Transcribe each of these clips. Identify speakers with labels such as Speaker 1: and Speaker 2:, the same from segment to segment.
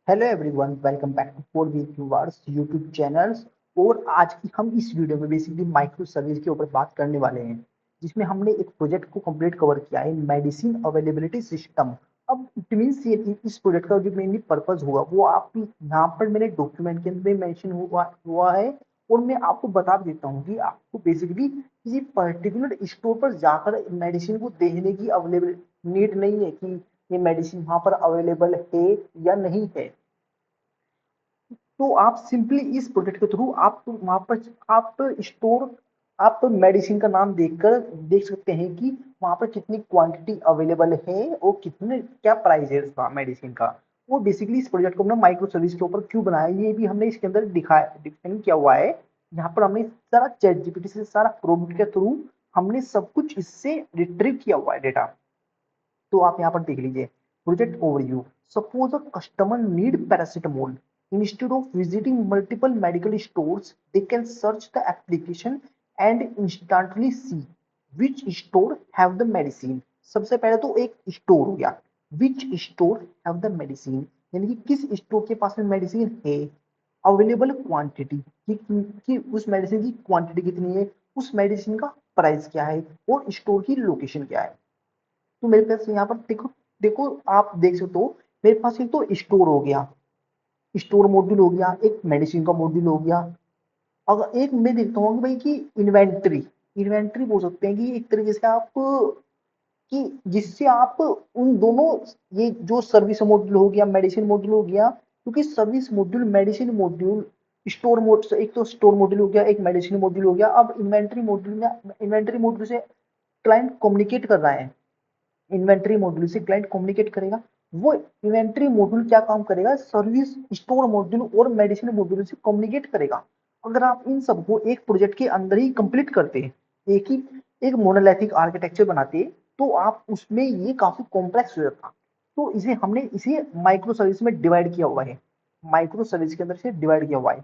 Speaker 1: Hello everyone, welcome back to four week viewers YouTube channels. और आज की हम इस वीडियो में बेसिकली माइक्रो सर्विस के ऊपर बात करने वाले हैं, जिसमें हमने एक प्रोजेक्ट को कंप्लीट कवर किया है, मेडिसिन अवेलेबिलिटी सिस्टम। अब इट मीन्स ये इस प्रोजेक्ट का जो मेनली पर्पज हुआ वो आप यहाँ पर मैंने डॉक्यूमेंट के अंदर मेंशन हुआ है। और मैं आपको बता देता हूँ कि आपको बेसिकली किसी पर्टिकुलर स्टोर पर जाकर मेडिसिन को देखने की अवेलेबल नीड नहीं है कि ये मेडिसिन वहां पर अवेलेबल है या नहीं है। तो आप सिंपली इस प्रोजेक्ट के थ्रू आप वहां पर आप स्टोर आप मेडिसिन का नाम देखकर देख सकते हैं कि वहां पर कितनी क्वांटिटी अवेलेबल है और कितने क्या प्राइस है उसका मेडिसिन का। वो बेसिकली इस प्रोजेक्ट को हमने माइक्रो सर्विस के ऊपर क्यों बनाया ये भी हमने इसके अंदर दिखाया डिफाइन किया हुआ है। यहाँ पर हमने सारा चैट जीपीटी से सारा प्रोम्प्ट के थ्रू हमने सब कुछ इससे रिट्रीव किया हुआ है डेटा। तो आप यहाँ पर देख लीजिए project overview. Suppose a customer need paracetamol, instead of visiting multiple medical stores they can search the application and instantly see which store have the medicine. सबसे पहले तो एक स्टोर हो गया, which store have the medicine, यानी कि किस store के पास में मेडिसिन है। अवेलेबल क्वांटिटी कि उस मेडिसिन की क्वांटिटी कितनी है, उस मेडिसिन का प्राइस क्या है और स्टोर की लोकेशन क्या है। तो मेरे पास यहाँ पर देखो देखो आप देख सकते हो मेरे पास एक तो स्टोर हो गया, स्टोर मॉड्यूल हो गया, एक मेडिसिन का मॉड्यूल हो गया। अगर एक मैं देखता हूँ कि भाई कि इन्वेंट्री इन्वेंट्री बोल सकते हैं कि एक तरीके से आप कि जिससे आप उन दोनों ये जो सर्विस मॉड्यूल हो गया मेडिसिन मॉड्यूल हो गया, क्योंकि service module medicine module store mode एक तो स्टोर मॉड्यूल हो गया एक मेडिसिन मॉड्यूल हो गया। अब इन्वेंट्री मॉड्यूल में इन्वेंट्री मॉड्यूल से क्लाइंट कम्युनिकेट कर रहा है, इन्वेंट्री मॉड्यूल से क्लाइंट कम्युनिकेट करेगा। वो इन्वेंट्री मॉड्यूल क्या काम करेगा, सर्विस स्टोर मॉड्यूल और मेडिसिन मॉड्यूल से कम्युनिकेट करेगा। अगर आप इन सबको एक प्रोजेक्ट के अंदर ही कंप्लीट करते हैं, एक ही एक मोनोलिथिक आर्किटेक्चर बनाते हैं, तो आप उसमें ये काफी कॉम्प्लेक्स हो जाता। तो इसे माइक्रो सर्विस में डिवाइड किया हुआ है, माइक्रो सर्विस के अंदर से डिवाइड किया हुआ है।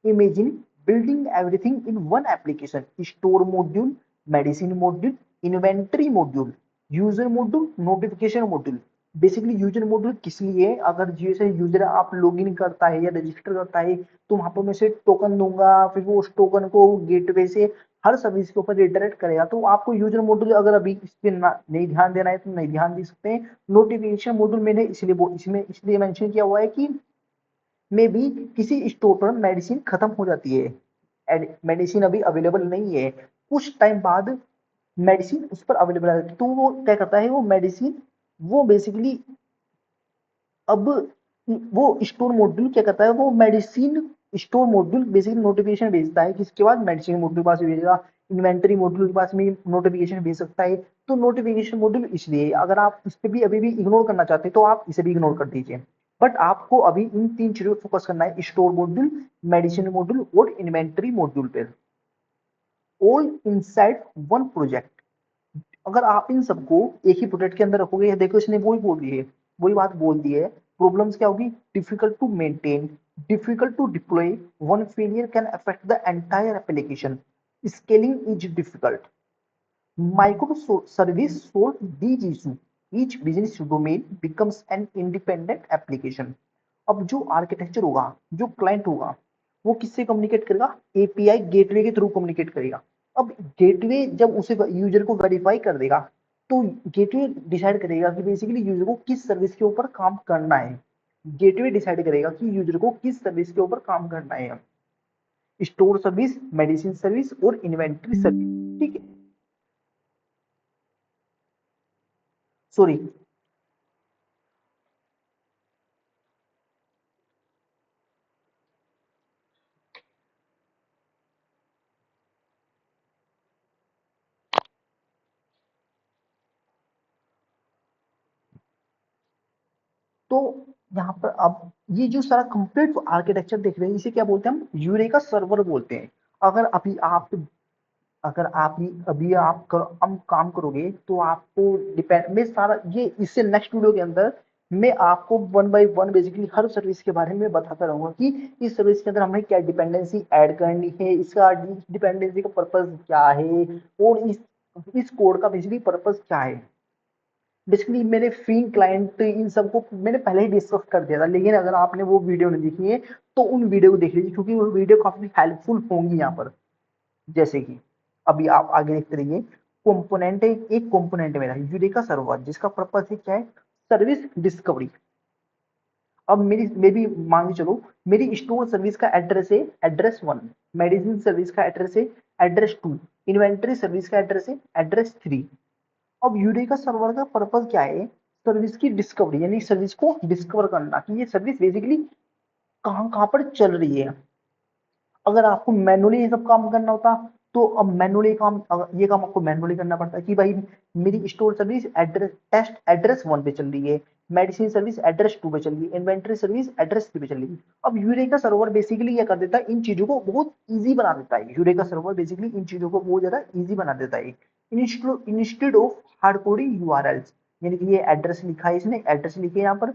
Speaker 1: Imagine building everything in one application, store module, medicine module, inventory module, user module, notification module. Basically user module किस लिए है, अगर जैसे यूजर आप लॉग इन करता है या रजिस्टर करता है तो वहां पर मैं से टोकन दूंगा, फिर वो उस टोकन को गेटवे से हर सर्विस के ऊपर रिडायरेक्ट करेगा। तो आपको यूजर मॉड्यूल अगर अभी इस पे नहीं ध्यान देना है तो नहीं ध्यान दे सकते हैं। नोटिफिकेशन मॉड्यूल मैंने इसमें इसलिए मेंशन किया हुआ है कि में भी किसी स्टोर पर मेडिसिन खत्म हो जाती है, मेडिसिन अभी अवेलेबल नहीं है, कुछ टाइम बाद मेडिसिन उस पर अवेलेबल आ जाती है। तो वो क्या करता है, वो मेडिसिन वो बेसिकली अब वो स्टोर मॉड्यूल क्या करता है, वो medicine store module basically notification भेजता है, किसके बाद मेडिसिन मॉड्यूल के पास भेजेगा, इन्वेंटरी मॉड्यूल के पास में नोटिफिकेशन भेज सकता है। तो नोटिफिकेशन मॉड्यूल इसलिए अगर आप इस पे भी अभी भी इग्नोर करना चाहते हैं तो आप इसे भी इग्नोर कर दीजिए। बट आपको अभी इन तीन चीजों पर फोकस करना है, स्टोर मॉड्यूल, मेडिसिन मॉड्यूल और इन्वेंटरी मॉड्यूल पे, ऑल इनसाइड वन प्रोजेक्ट। अगर आप इन सबको एक ही प्रोजेक्ट के अंदर रखोगे, देखो इसने वही बोल दी है, वही बात बोल दी है। प्रॉब्लम्स क्या होगी, difficult to maintain, difficult to deploy, one failure can affect the entire application, scaling is difficult, micro service solve these issue, each business domain becomes an independent application. अब जो आर्किटेक्चर होगा, जो क्लाइंट होगा, वो किससे communicate करेगा, API gateway के through communicate करेगा। अब गेटवे जब उसे यूजर को वेरीफाई कर देगा तो गेटवे डिसाइड करेगा कि बेसिकली यूजर को किस सर्विस के ऊपर काम करना है। गेटवे डिसाइड करेगा कि यूजर को किस सर्विस के ऊपर काम करना है, स्टोर सर्विस, मेडिसिन सर्विस और इन्वेंट्री सर्विस। ठीक है, सॉरी। तो यहाँ पर अब ये जो सारा कंप्लीट आर्किटेक्चर देख रहे हैं इसे क्या बोलते हैं, हम यूरेका सर्वर बोलते हैं। अगर अभी आप अगर आप अभी आप हम काम करोगे तो आपको डिपेंड मैं सारा ये इससे नेक्स्ट वीडियो के अंदर मैं आपको one by one basically her service के बारे में बताता रहूंगा कि इस सर्विस के अंदर हमें क्या डिपेंडेंसी ऐड करनी है, इसका डिपेंडेंसी का पर्पज क्या है और इस कोड का बेसिकली पर्पज क्या है। बेसिकली मेरे फिन क्लाइंट इन सबको मैंने पहले ही डिस्कस कर दिया था, लेकिन अगर आपने वो वीडियो नहीं देखी है तो उन वीडियो को देख लीजिए, क्योंकि वो वीडियो काफी हेल्पफुल होंगी यहाँ पर। जैसे कि अभी आप आगे देखते रहिए, कंपोनेंट है, एक कंपोनेंट मेरा यूरेका सर्वर, जिसका पर्पस है क्या है, सर्विस डिस्कवरी। अब मैं भी मान के चलो, मेरी स्टोर सर्विस का एड्रेस है एड्रेस 1, मेडिसिन सर्विस का एड्रेस है एड्रेस 2, इन्वेंटरी सर्विस का एड्रेस है एड्रेस 3। अब यूरेका सर्वर का पर्पस क्या है, सर्विस की डिस्कवरी, यानी सर्विस को डिस्कवर करना कि ये सर्विस बेसिकली कहाँ कहाँ पर चल रही है। अगर आपको मैनुअली ये सब काम करना होता तो अब मैनुअली काम, ये काम आपको मैनुअली करना पड़ता है कि भाई मेरी store service address test address 1 पे चल रही है, मेडिसिन सर्विस एड्रेस 2 पे चल रही है, इन्वेंटरी सर्विस एड्रेस 3 पे चल रही है। अब यूरेका सर्वर बेसिकली क्या कर देता है, इन चीजों को बहुत इजी बना देता है। यूरेका सर्वर बेसिकली इन चीजों को बहुत ज्यादा इजी बना देता है, instead of hard coding URLs. यानी कि ये एड्रेस लिखा है, इसने एड्रेस लिखे यहाँ पर,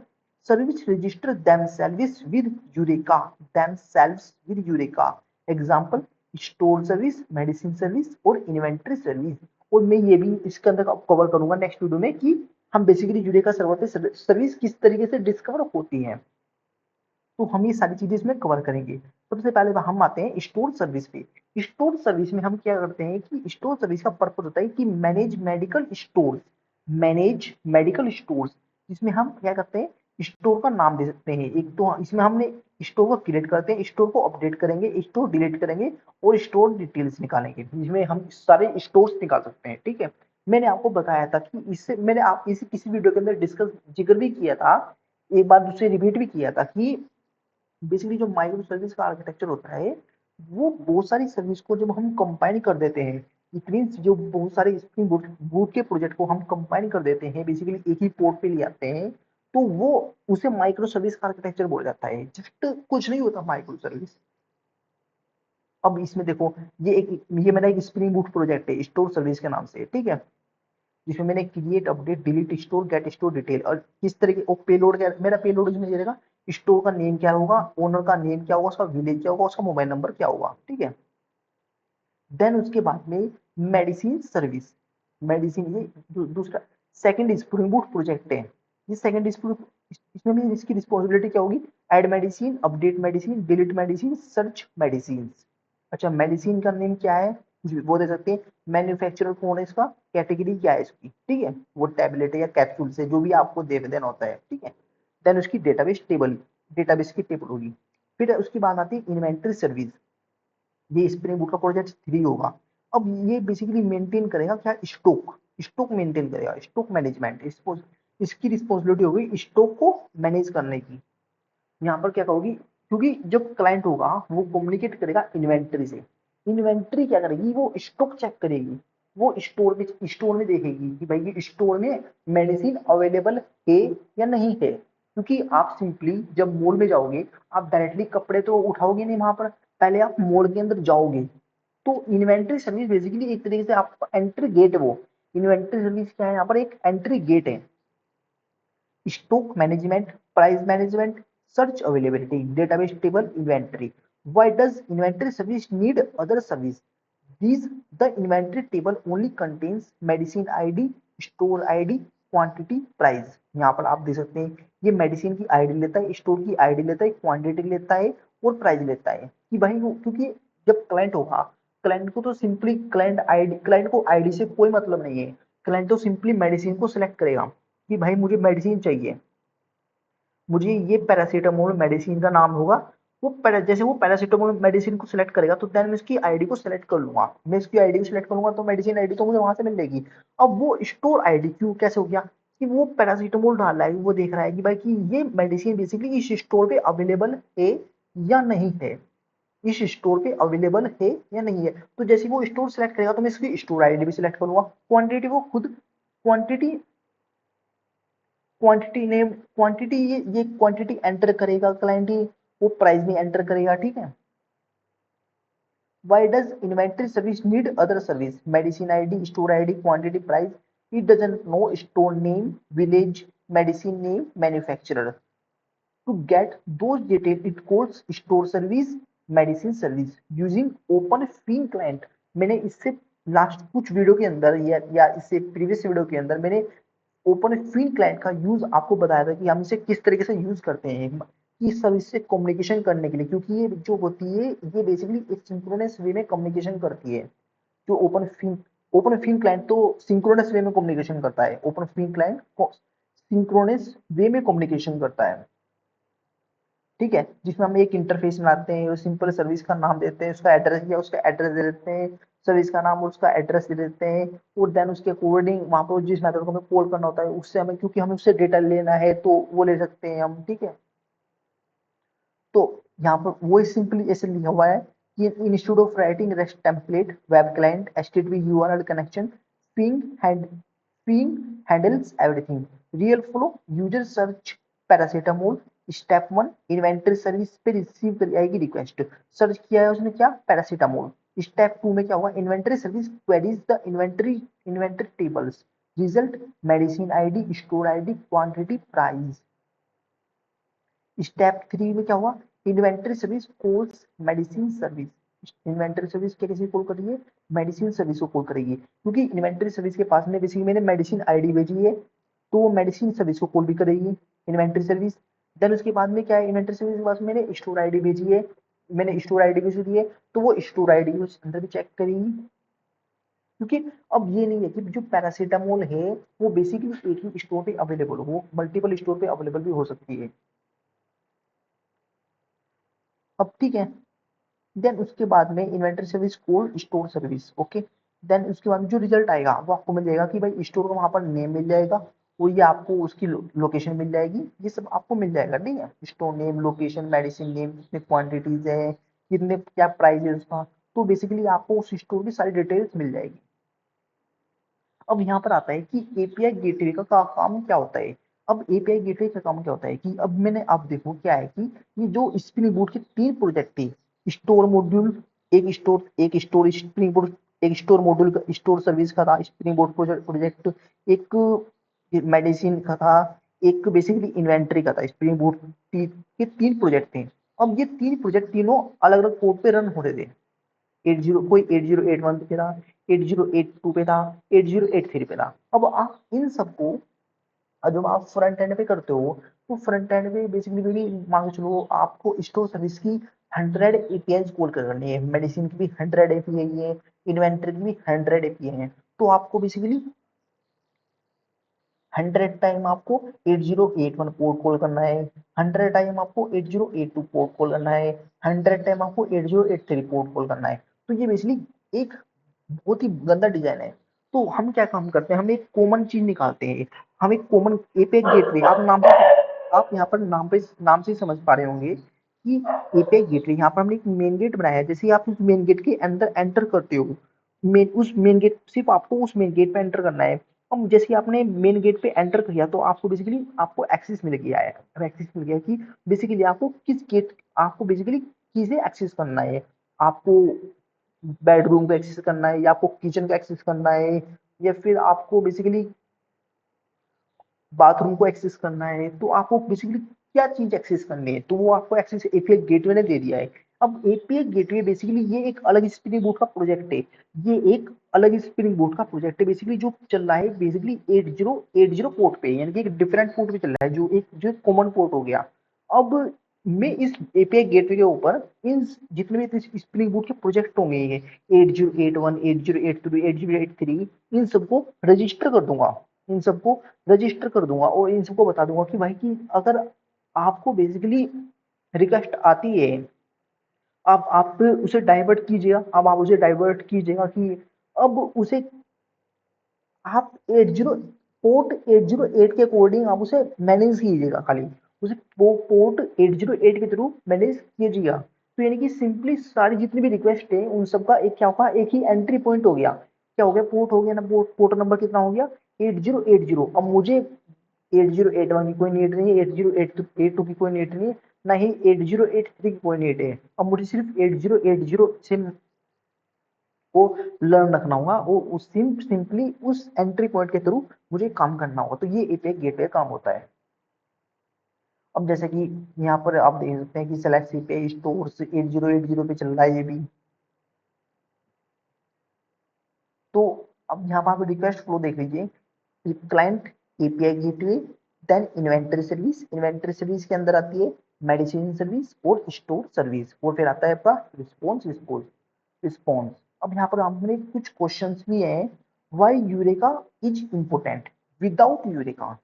Speaker 1: service register themselves with eureka, themselves with eureka. Example, store service, medicine service और इन्वेंटरी सर्विस। और मैं ये भी इसके अंदर कवर करूंगा नेक्स्ट वीडियो में कि हम बेसिकली यूरेका सर्वर पे सर्विस किस तरीके से डिस्कवर होती है। तो हम ये सारी चीजें इसमें कवर करेंगे। सबसे पहले हम आते हैं स्टोर सर्विस पे। स्टोर सर्विस में हम क्या करते हैं कि स्टोर सर्विस का पर्पस होता है कि manage medical stores, manage medical stores, जिसमें हम क्या करते हैं, स्टोर का नाम दे सकते हैं। एक तो इसमें हमने स्टोर को क्रिएट करते हैं, स्टोर को अपडेट करेंगे, स्टोर डिलीट करेंगे और स्टोर डिटेल्स निकालेंगे, जिसमें हम सारे स्टोर्स निकाल सकते हैं। ठीक है, मैंने आपको बताया था कि इससे मैंने आप इसी किसी वीडियो के अंदर डिस्कस जिक्र भी किया था, एक बार दूसरे रिपीट भी किया था कि बेसिकली जो माइक्रो सर्विस का आर्किटेक्चर होता है, वो बहुत सारी सर्विस को जब हम कंपाइन कर देते हैं, इट मीन्स जो बहुत सारे स्प्रिंग बूट के प्रोजेक्ट को हम कंपाइन कर देते हैं, बेसिकली एक ही पोर्ट पे ले आते हैं, तो वो उसे माइक्रो सर्विस का आर्किटेक्चर बोला जाता है। जस्ट कुछ नहीं होता माइक्रो सर्विस। अब इसमें देखो, ये मेरा एक स्प्रिंग बूट प्रोजेक्ट है स्टोर सर्विस के नाम से, ठीक है, जिसमें मैंने create update delete store get store detail और किस तरीके और पेलोड क्या मेरा पेलोड इसमें रहेगा, स्टोर का नेम क्या होगा, ओनर का नेम क्या होगा, उसका विलेज क्या होगा, उसका मोबाइल नंबर क्या होगा। ठीक है, देन उसके बाद में मेडिसिन सर्विस, मेडिसिन ये दूसरा सेकंड स्प्रिंग बूट प्रोजेक्ट है। ये सेकंड इसमें भी इसकी रिस्पॉन्सिबिलिटी क्या होगी, add medicine, update medicine, delete medicine, search medicine. अच्छा, मेडिसिन का नेम क्या है वो दे सकते हैं, मैन्युफैक्चरर कौन है इसका, कैटेगरी क्या है इसकी, ठीक है, वो टैबलेट है या कैप्सूल से जो भी आपको दे देना होता है। ठीक है, देन उसकी डेटाबेस टेबल, डेटाबेस की टेबल होगी। फिर उसकी बात आती है इन्वेंटरी सर्विस, ये स्प्रिंग बूट का प्रोजेक्ट 3 होगा। अब ये बेसिकली मेंटेन करेगा क्या, स्टॉक, स्टॉक मेंटेन करेगा, स्टॉक मैनेजमेंट, इसकी रिस्पॉन्सिबिलिटी होगी स्टॉक को मैनेज करने की। यहाँ पर क्या कहोगी, क्योंकि जब क्लाइंट होगा वो कम्युनिकेट करेगा इन्वेंटरी से, इन्वेंटरी क्या करेगी, वो स्टॉक चेक करेगी, वो स्टोर में देखेगी कि भाई ये स्टोर में मेडिसिन अवेलेबल है या नहीं है। क्योंकि आप सिंपली जब मॉल में जाओगे, आप डायरेक्टली कपड़े तो उठाओगे नहीं वहां पर, पहले आप मॉल के अंदर जाओगे। तो इन्वेंटरी सर्विस बेसिकली एक तरीके से आप एंट्री गेट, वो इन्वेंटरी सर्विस क्या है, यहाँ पर एक एंट्री गेट है। Stock management, price management, search availability, database table, inventory. Why does inventory service need other service? These the inventory table only contains medicine ID, store ID, quantity, price. यहाँ पर आप देख सकते हैं ये मेडिसिन की ID लेता है, स्टोर की आईडी लेता है, क्वांटिटी लेता है और प्राइस लेता है कि भाई वो, क्योंकि जब क्लाइंट होगा, क्लाइंट को तो सिंपली क्लाइंट आईडी, क्लाइंट को आईडी से कोई मतलब नहीं है, क्लाइंट तो सिंपली मेडिसिन को सिलेक्ट करेगा कि भाई मुझे मेडिसिन चाहिए, मुझे ये पैरासीटामोल मेडिसिन का नाम होगा, वो जैसे वो पैरासीटामोल मेडिसिन को सिलेक्ट करेगा तो देन मैं इसकी आईडी को सिलेक्ट कर लूंगा, मैं इसकी आईडी को सिलेक्ट करूंगा तो मेडिसिन आईडी तो मुझे वहां से मिल जाएगी। अब वो स्टोर आईडी क्यों कैसे हो गया कि वो पैरासीटामोल डाल रहा है, वो देख रहा है कि भाई कि ये मेडिसिन बेसिकली इस स्टोर पे अवेलेबल है या नहीं है, इस स्टोर पे अवेलेबल है या नहीं है। तो जैसे वो स्टोर सेलेक्ट करेगा तो मैं इसकी स्टोर आईडी भी सिलेक्ट करूंगा, क्वांटिटी वो खुद क्वांटिटी क्वांटिटी नेम क्वांटिटी ये क्वांटिटी एंटर करेगा क्लाइंट, वो प्राइस भी एंटर करेगा। ठीक है, why does inventory service need other service, medicine id, store id, quantity, price? It doesn't know store name, village, medicine name, manufacturer. To get those details it calls store service, medicine service using open fin client। मैंने इससे last कुछ video के अंदर या इससे previous video के अंदर मैंने ओपन फिन क्लाइंट का यूज आपको बताया था कि हम इसे किस तरीके से यूज करते हैं कि सर्विस से कम्युनिकेशन करने के लिए, क्योंकि ये जो होती है ये बेसिकली एक सिंक्रोनस वे में कम्युनिकेशन करती है। जो ओपन फिन क्लाइंट तो सिंक्रोनस वे में कम्युनिकेशन करता है, ओपन फिन क्लाइंट सिंक्रोनस वे में कम्युनिकेशन करता है, ठीक है, जिसमें हम एक इंटरफेस बनाते हैं, सिंपल सर्विस का नाम देते हैं, उसका एड्रेस या उसका एड्रेस दे देते हैं, सर्विस का नाम और उसका एड्रेस दे देते हैं, और देन उसके अकॉर्डिंग वहां पर जिस मेथड को हमें कॉल करना होता है उससे हमें, क्योंकि हमें उससे डेटा लेना है तो वो ले सकते हैं हम, ठीक है। तो यहाँ पर वो सिंपली ऐसे लिखा हुआ है कि institute of writing rest template web client HTTP URL connection ping hand ping handles everything real flow user search paracetamol step 1 inventory service पे रिसीव कर आएगी रिक्वेस्ट, सर्च किया है उसने क्या पैरासीटामोल, स्टेप 2 में क्या हुआ inventory service queries the inventory tables result medicine ID store ID quantity price, step 3 में क्या हुआ inventory service calls medicine service, inventory service क्या किसी कॉल करिए मेडिसिन सर्विस को कॉल करेगी, क्योंकि इन्वेंटरी सर्विस के पास में बेसिकली मैंने मेडिसिन आईडी भेजी है तो वो मेडिसिन सर्विस को कॉल भी करेगी इन्वेंटरी सर्विस। देन उसके बाद में क्या है इन्वेंटरी सर्विस के पास मैंने स्टोर आईडी भेजी है, मैंने स्टोर आईडी भेजी दी है तो वो स्टोर आईडी उस अंदर भी चेक करेगी, क्योंकि अब ये नहीं है कि जो पैरासीटामोल है वो बेसिकली एक ही स्टोर पे अवेलेबल हो, वो मल्टीपल स्टोर पे अवेलेबल भी हो सकती है। अब ठीक है, देन उसके बाद में inventory service code store service, okay. Then उसके बाद जो रिजल्ट आएगा वो आपको मिल जाएगा कि भाई स्टोर का वहां पर नेम मिल जाएगा, वो ये आपको उसकी लोकेशन मिल जाएगी, ये सब आपको मिल जाएगा, ठीक है, store name location medicine name कितने क्वांटिटीज है कितने क्या प्राइस है उसका, तो बेसिकली आपको उस स्टोर की सारी डिटेल्स मिल जाएगी। अब यहाँ पर आता है कि एपीआई गेटवे का काम क्या होता है। अब एपीआई गेटवे का काम क्या होता है कि अब मैंने आप देखो क्या है कि ये जो स्प्रिंग बूट के 3 प्रोजेक्ट थे, स्टोर मॉड्यूल, एक स्टोर स्प्रिंग बूट, एक स्टोर मॉड्यूल का स्टोर सर्विस का था स्प्रिंग बूट प्रोजेक्ट, एक मेडिसिन का था, एक बेसिकली इन्वेंट्री का था स्प्रिंग बूट के 3 प्रोजेक्ट थे। अब ये 3 प्रोजेक्ट तीनों अलग अलग कोड पे रन हो रहे थे, 80 कोई 8081 पे था, 8082 पे था, 8083 पे था। अब आप इन सबको जब आप फ्रंट एंड पे करते हो तो फ्रंट एंड पे बेसिकली भी मान के चलो आपको स्टोर सर्विस की 100 एपीआई कॉल करनी है, मेडिसिन की भी 100 एपीआई है, इन्वेंटरी की भी 100 एपीआई है, तो आपको बेसिकली 100 टाइम आपको 8081 पोर्ट कॉल करना है, 100 टाइम आपको 8082 पोर्ट कॉल करना है, 100 टाइम आपको 8083 पोर्ट कॉल करना है। तो ये बेसिकली एक बहुत ही गंदा डिजाइन है। तो हम क्या काम करते हैं हम एक कॉमन चीज निकालते हैं, हम एक कॉमन एपीआई गेटवे, आप यहाँ पर नाम से समझ पा रहे होंगे कि एपीआई गेटवे, यहाँ पर हमने एक मेन गेट बनाया है, जैसे आप उस मेन गेट के अंदर एंटर करते हो, उस मेन गेट सिर्फ आपको उस मेन गेट पे एंटर करना है। अब जैसे ही आपने मेन गेट पे एंटर किया तो आपको बेसिकली आपको एक्सेस मिल गया है, एक्सेस मिल गया कि बेसिकली आपको किस गेट, आपको बेसिकली किसे एक्सेस करना है, आपको बेडरूम को एक्सेस करना है या आपको किचन को एक्सेस करना है या फिर आपको बेसिकली बाथरूम को एक्सेस करना है, तो आपको बेसिकली क्या चीज एक्सेस करनी है तो वो आपको एक्सेस एपीआई गेटवे ने दे दिया है। अब एपीआई गेटवे बेसिकली ये एक अलग स्प्रिंग बूट का प्रोजेक्ट है, ये एक अलग स्प्रिंग बूट का प्रोजेक्ट है बेसिकली जो चल रहा है बेसिकली 8080 पोर्ट पे, यानी कि एक डिफरेंट पोर्ट पे चल रहा है जो कॉमन पोर्ट हो गया। अब मैं इस एपीआई गेटवे के ऊपर इन जितने भी स्प्रिंग बूट के प्रोजेक्ट होंगे ये 8081 8083 8083 इन सबको रजिस्टर कर दूंगा, इन सबको रजिस्टर कर दूंगा और इन सबको बता दूंगा कि भाई कि अगर आपको बेसिकली रिक्वेस्ट आती है आप उसे डाइवर्ट कीजिएगा, अब आप उसे डाइवर्ट कीजिएगा कि अब उसे आप 80 के अकॉर्डिंग आप उसे मैनेज कीजिएगा, खाली उसे पोर्ट 808 के थ्रू मैनेज कीजिएगा। तो यानी कि सिंपली सारी जितनी भी रिक्वेस्ट है उन सबका एक क्या होगा एक ही एंट्री पॉइंट हो गया, क्या हो गया पोर्ट हो गया ना, पोर्ट नंबर कितना हो गया 8080। अब मुझे 8081 की कोई नीड नहीं है, 8082 की कोई नीड नहीं है, ना ही 8083 की कोई नीड है, अब मुझे सिर्फ 8080 से को लर्न रखना होगा और उस सिंपली उस एंट्री पॉइंट के थ्रू मुझे काम करना होगा, तो ये एपीआई गेटवे काम होता है। अब जैसे कि यहाँ पर आप देख सकते हैं कि सेलेक्ट एपीआई स्टोर्स 8080 पे चल रहा है ये भी। तो अब यहाँ पर आप रिक्वेस्ट फ्लो देख लीजिए, client API gateway, then inventory service, inventory service के अंदर आती है मेडिसिन सर्विस और स्टोर सर्विस, और फिर आता है आपका रिस्पॉन्स रिस्पॉन्स। अब यहाँ पर हमने कुछ क्वेश्चंस भी हैं। Why eureka is important? Without eureka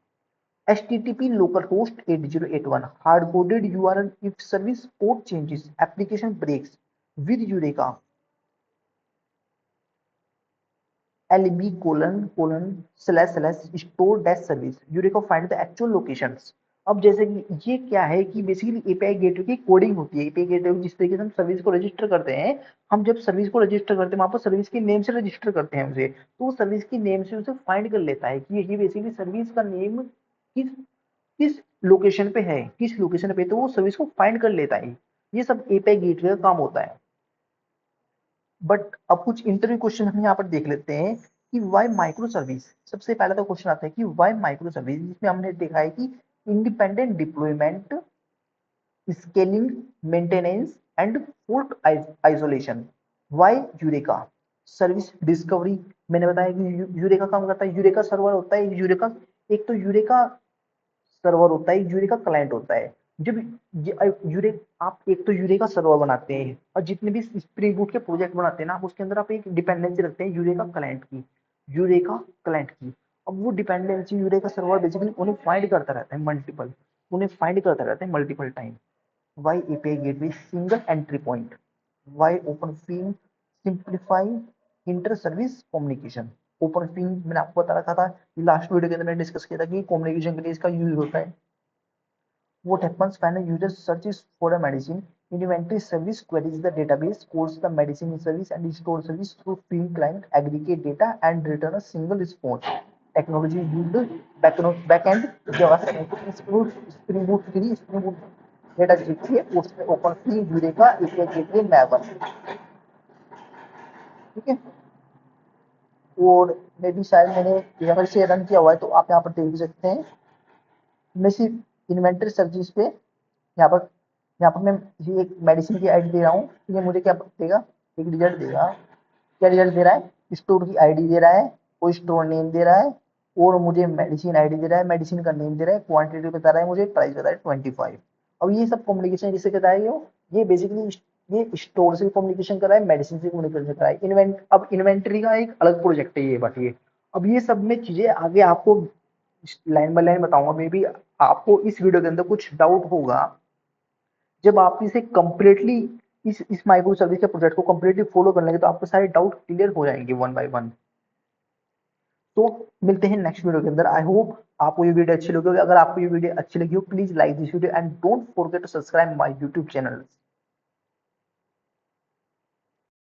Speaker 1: HTTP localhost 8081 hard-coded URL if service port changes, application breaks. With Eureka, lb:// store dash service. Eureka find the actual locations. अब जैसे कि ये क्या है कि बेसिकली एपीआई गेटवे की कोडिंग होती है। एपीआई गेटवे जिस तरीके से हम सर्विस को रजिस्टर करते हैं, हम जब सर्विस को रजिस्टर करते हैं वहां पर सर्विस के नेम से रजिस्टर करते हैं उसे, तो वो सर्विस की नेम से उसे फाइंड कर लेता है कि ये बेसिकली सर्विस का नेम किस किस लोकेशन पे है, किस लोकेशन पे, तो वो सर्विस को फाइंड कर लेता है। ये सब एपीआई गेटवे का काम होता है। बट अब कुछ इंटरव्यू क्वेश्चन हम यहाँ पर देख लेते हैं कि वाई माइक्रो सर्विस। सबसे पहला तो क्वेश्चन आता है कि वाई माइक्रो सर्विस, जिसमें हमने देखा है कि independent deployment, scaling, maintenance and fault isolation. Why Eureka service discovery, मैंने बताया कि यूरेका काम करता है, यूरेका सर्वर होता है, यूरेका एक तो यूरेका सर्वर होता है, यूरेका क्लाइंट होता है। जब यूरे आप एक तो यूरेका सर्वर बनाते हैं और जितने भी स्प्रिंग बूट के प्रोजेक्ट बनाते हैं ना, आप उसके अंदर आप एक डिपेंडेंसी रखते हैं यूरेका क्लाइंट की, यूरेका क्लाइंट की। अब वो डिपेंडेंसी यूरेका सर्वर बेसिकली उन्हें फाइंड करता रहता है multiple time. Why API gateway single entry point, why open field simplify inter service communication. Open field मैंने आपको बता रखा था, लास्ट वीडियो के अंदर मैंने डिस्कस किया था कि कम्युनिकेशन के लिए इसका यूज होता है। What happens when a user searches for a medicine? Inventory service queries the database, codes the medicine service and store service through field client, aggregate data and return a single response. Technology used backend JavaScript, Spring Boot 3, Spring Boot data JPA है, उसमें open free Eureka API gateway मैवर, ठीक है। और मे भी शायद मैंने यहाँ पर से रन किया हुआ है, तो आप यहाँ पर देख सकते हैं। मैं सिर्फ इन्वेंटरी सर्विस पे यहाँ पर मैं ये एक मेडिसिन की आईडी दे रहा हूँ, ये मुझे क्या देगा, एक रिजल्ट देगा। क्या रिजल्ट दे रहा है? स्टोर की आईडी दे रहा है, कोई स्टोर नेम दे रहा है, और मुझे मेडिसिन आईडी दे रहा है, मेडिसिन का नेम दे रहा है, क्वांटिटी बता रहा है, मुझे प्राइस बता रहा है 25। अब ये सब कम्युनिकेशन जिससे कर रहा है, ये बेसिकली ये स्टोर से कम्युनिकेशन कर रहा है, मेडिसिन से कम्युनिकेशन कर रहा है। अब इन्वेंटरी का एक अलग प्रोजेक्ट है ये, बट ये अब ये सब में चीजें आगे आपको लाइन बाय लाइन बताऊंगा। मे बी आपको इस वीडियो के अंदर कुछ डाउट होगा, जब आप इसे कंप्लीटली इस माइक्रो सर्विस के प्रोजेक्ट को कंप्लीटली फॉलो कर लेंगे तो आपके सारे डाउट क्लियर हो जाएंगे वन बाय वन। तो मिलते हैं नेक्स्ट वीडियो के अंदर। आई होप आपको ये वीडियो अच्छी लगी होगी। अगर आपको ये वीडियो अच्छी लगी हो, please like this video and don't forget to subscribe my YouTube channel.